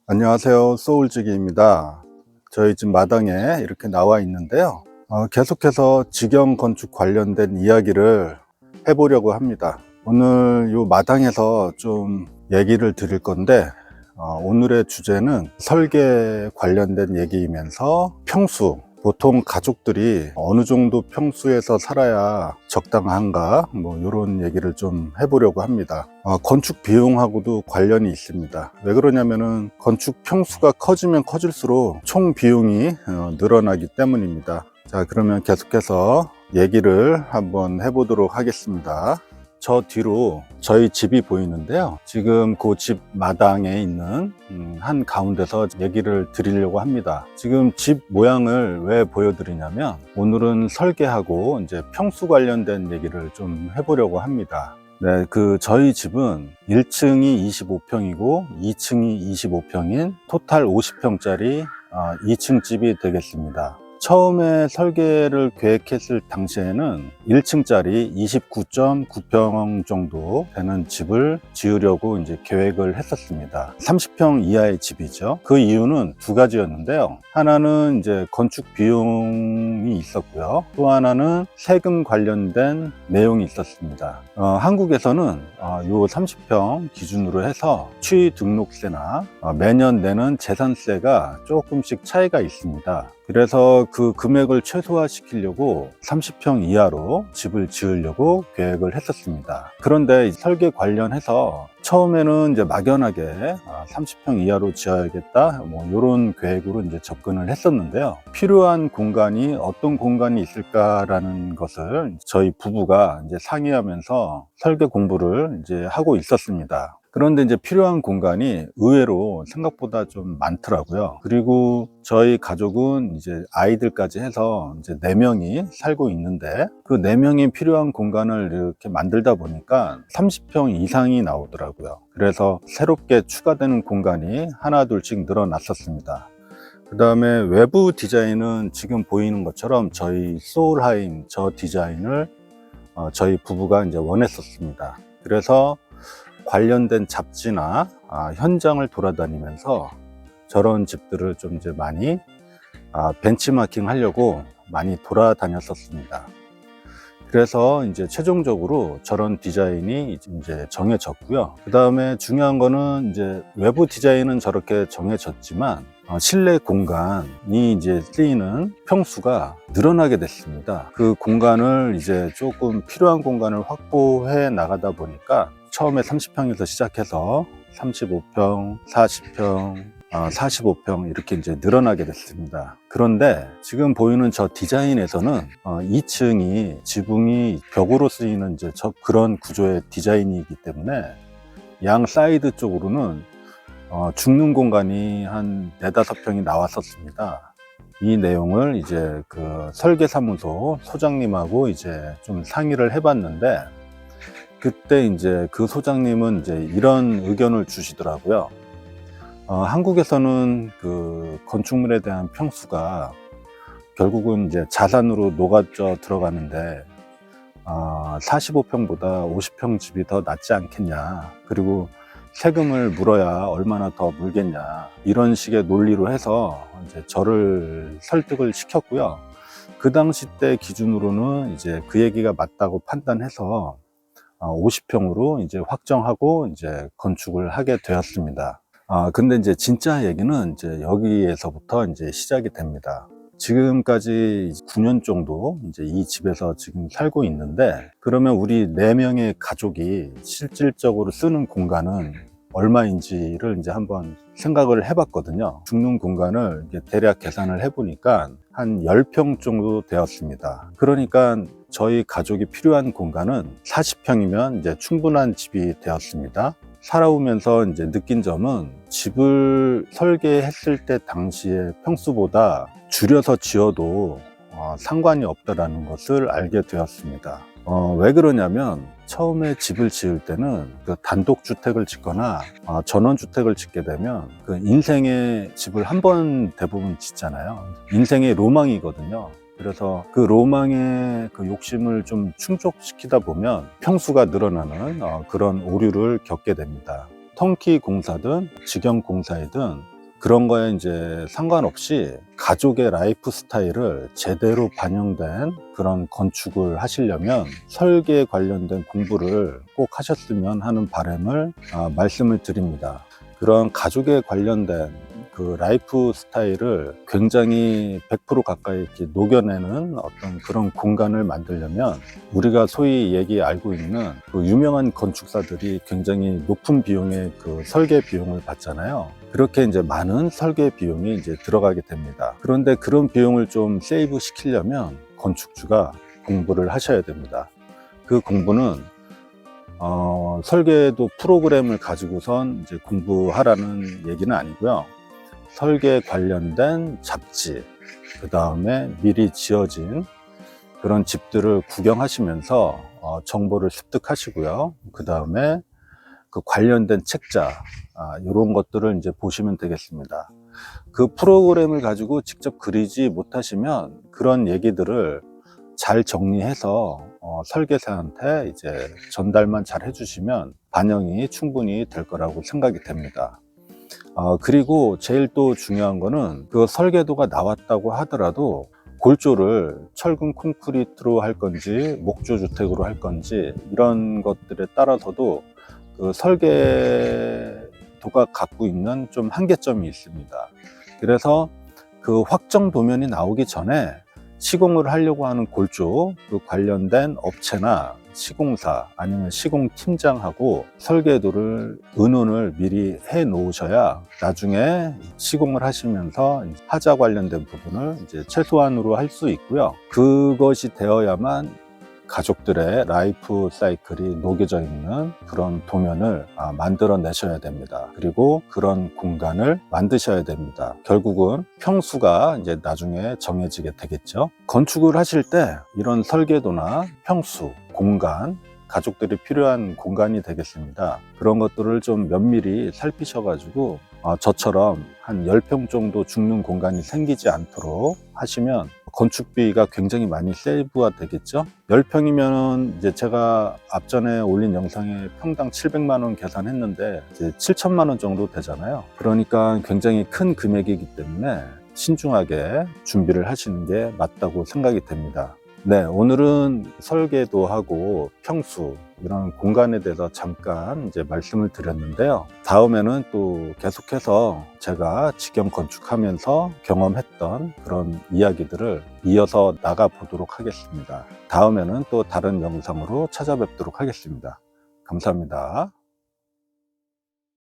안녕하세요. 소울지기입니다. 저희 집 마당에 이렇게 나와 있는데요. 계속해서 직영 건축 관련된 이야기를 해보려고 합니다. 오늘 이 마당에서 좀 얘기를 드릴 건데, 오늘의 주제는 설계 관련된 얘기이면서 평수, 보통 가족들이 어느 정도 평수에서 살아야 적당한가, 뭐 이런 얘기를 좀 해보려고 합니다. 건축 비용하고도 관련이 있습니다. 왜 그러냐면은 건축 평수가 커지면 커질수록 총 비용이 늘어나기 때문입니다. 자, 그러면 계속해서 얘기를 한번 해보도록 하겠습니다. 저 뒤로 저희 집이 보이는데요. 지금 그 집 마당에 있는 한 가운데서 얘기를 드리려고 합니다. 지금 집 모양을 왜 보여드리냐면, 오늘은 설계하고 이제 평수 관련된 얘기를 좀 해보려고 합니다. 네, 저희 집은 1층이 25평이고 2층이 25평인 토탈 50평짜리 2층 집이 되겠습니다. 처음에 설계를 계획했을 당시에는 1층짜리 29.9평 정도 되는 집을 지으려고 이제 계획을 했었습니다. 30평 이하의 집이죠. 그 이유는 두 가지였는데요. 하나는 이제 건축 비용이 있었고요. 또 하나는 세금 관련된 내용이 있었습니다. 한국에서는 요 30평 기준으로 해서 취등록세나 매년 내는 재산세가 조금씩 차이가 있습니다. 그래서 그 금액을 최소화시키려고 30평 이하로 집을 지으려고 계획을 했었습니다. 그런데 설계 관련해서 처음에는 이제 막연하게 30평 이하로 지어야겠다, 뭐 이런 계획으로 이제 접근을 했었는데요. 필요한 공간이 어떤 공간이 있을까라는 것을 저희 부부가 이제 상의하면서 설계 공부를 이제 하고 있었습니다. 그런데 이제 필요한 공간이 의외로 생각보다 좀 많더라고요. 그리고 저희 가족은 이제 아이들까지 해서 이제 4명이 살고 있는데, 그 4명이 필요한 공간을 이렇게 만들다 보니까 30평 이상이 나오더라고요. 그래서 새롭게 추가되는 공간이 하나 둘씩 늘어났었습니다. 그 다음에 외부 디자인은 지금 보이는 것처럼 저희 소울하임 저 디자인을 저희 부부가 이제 원했었습니다. 그래서 관련된 잡지나 현장을 돌아다니면서 저런 집들을 좀 이제 많이 벤치마킹 하려고 많이 돌아다녔었습니다. 그래서 이제 최종적으로 저런 디자인이 이제 정해졌고요. 그 다음에 중요한 거는 이제 외부 디자인은 저렇게 정해졌지만 실내 공간이 이제 쓰이는 평수가 늘어나게 됐습니다. 그 공간을 이제 조금 필요한 공간을 확보해 나가다 보니까 처음에 30평에서 시작해서 35평, 40평, 45평 이렇게 이제 늘어나게 됐습니다. 그런데 지금 보이는 저 디자인에서는 2층이 지붕이 벽으로 쓰이는 이제 그런 구조의 디자인이기 때문에 양 사이드 쪽으로는 죽는 공간이 한 4~5평이 나왔었습니다. 이 내용을 이제 그 설계사무소 소장님하고 이제 좀 상의를 해봤는데, 그때 이제 그 소장님은 이제 이런 의견을 주시더라고요. 한국에서는 그 건축물에 대한 평수가 결국은 이제 자산으로 녹아져 들어가는데 45평보다 50평 집이 더 낫지 않겠냐, 그리고 세금을 물어야 얼마나 더 물겠냐, 이런 식의 논리로 해서 이제 저를 설득을 시켰고요. 그 당시 때 기준으로는 이제 그 얘기가 맞다고 판단해서 50평으로 이제 확정하고 이제 건축을 하게 되었습니다. 근데 이제 진짜 얘기는 이제 여기에서부터 이제 시작이 됩니다. 지금까지 9년 정도 이제 이 집에서 지금 살고 있는데, 그러면 우리 4명의 가족이 실질적으로 쓰는 공간은 얼마인지를 이제 한번 생각을 해봤거든요. 죽는 공간을 이제 대략 계산을 해보니까 한 10평 정도 되었습니다. 그러니까 저희 가족이 필요한 공간은 40평이면 이제 충분한 집이 되었습니다. 살아오면서 이제 느낀 점은, 집을 설계했을 때 당시의 평수보다 줄여서 지어도 상관이 없다라는 것을 알게 되었습니다. 왜 그러냐면, 처음에 집을 지을 때는 그 단독주택을 짓거나 전원주택을 짓게 되면 그 인생의 집을 한 번 대부분 짓잖아요. 인생의 로망이거든요. 그래서 그 로망의 그 욕심을 좀 충족시키다 보면 평수가 늘어나는 그런 오류를 겪게 됩니다. 턴키 공사든 직영 공사이든 그런 거에 이제 상관없이 가족의 라이프 스타일을 제대로 반영된 그런 건축을 하시려면 설계에 관련된 공부를 꼭 하셨으면 하는 바람을 말씀을 드립니다. 그런 가족에 관련된 그 라이프 스타일을 굉장히 100% 가까이 이렇게 녹여내는 어떤 그런 공간을 만들려면 우리가 소위 알고 있는 그 유명한 건축사들이 굉장히 높은 비용의 그 설계 비용을 받잖아요. 그렇게 이제 많은 설계 비용이 이제 들어가게 됩니다. 그런데 그런 비용을 좀 세이브 시키려면 건축주가 공부를 하셔야 됩니다. 그 공부는 설계도 프로그램을 가지고선 이제 공부하라는 얘기는 아니고요. 설계 관련된 잡지, 그 다음에 미리 지어진 그런 집들을 구경하시면서 정보를 습득하시고요. 그 다음에 그 관련된 책자, 이런 것들을 이제 보시면 되겠습니다. 그 프로그램을 가지고 직접 그리지 못하시면 그런 얘기들을 잘 정리해서 설계사한테 이제 전달만 잘 해주시면 반영이 충분히 될 거라고 생각이 됩니다. 그리고 제일 또 중요한 거는 그 설계도가 나왔다고 하더라도 골조를 철근 콘크리트로 할 건지 목조 주택으로 할 건지 이런 것들에 따라서도 그 설계도가 갖고 있는 좀 한계점이 있습니다. 그래서 그 확정 도면이 나오기 전에 시공을 하려고 하는 골조 그 관련된 업체나 시공사 아니면 시공팀장하고 설계도를 의논을 미리 해 놓으셔야 나중에 시공을 하시면서 하자 관련된 부분을 이제 최소한으로 할 수 있고요. 그것이 되어야만 가족들의 라이프 사이클이 녹여져 있는 그런 도면을 만들어 내셔야 됩니다. 그리고 그런 공간을 만드셔야 됩니다. 결국은 평수가 이제 나중에 정해지게 되겠죠. 건축을 하실 때 이런 설계도나 평수, 공간, 가족들이 필요한 공간이 되겠습니다. 그런 것들을 좀 면밀히 살피셔가지고 저처럼 한 10평 정도 죽는 공간이 생기지 않도록 하시면 건축비가 굉장히 많이 세이브가 되겠죠. 10평이면 이제 제가 앞전에 올린 영상에 평당 700만 원 계산했는데 이제 7천만 원 정도 되잖아요. 그러니까 굉장히 큰 금액이기 때문에 신중하게 준비를 하시는 게 맞다고 생각이 됩니다. 네, 오늘은 설계도하고 평수 이런 공간에 대해서 잠깐 이제 말씀을 드렸는데요. 다음에는 또 계속해서 제가 직영 건축하면서 경험했던 그런 이야기들을 이어서 나가 보도록 하겠습니다. 다음에는 또 다른 영상으로 찾아뵙도록 하겠습니다. 감사합니다.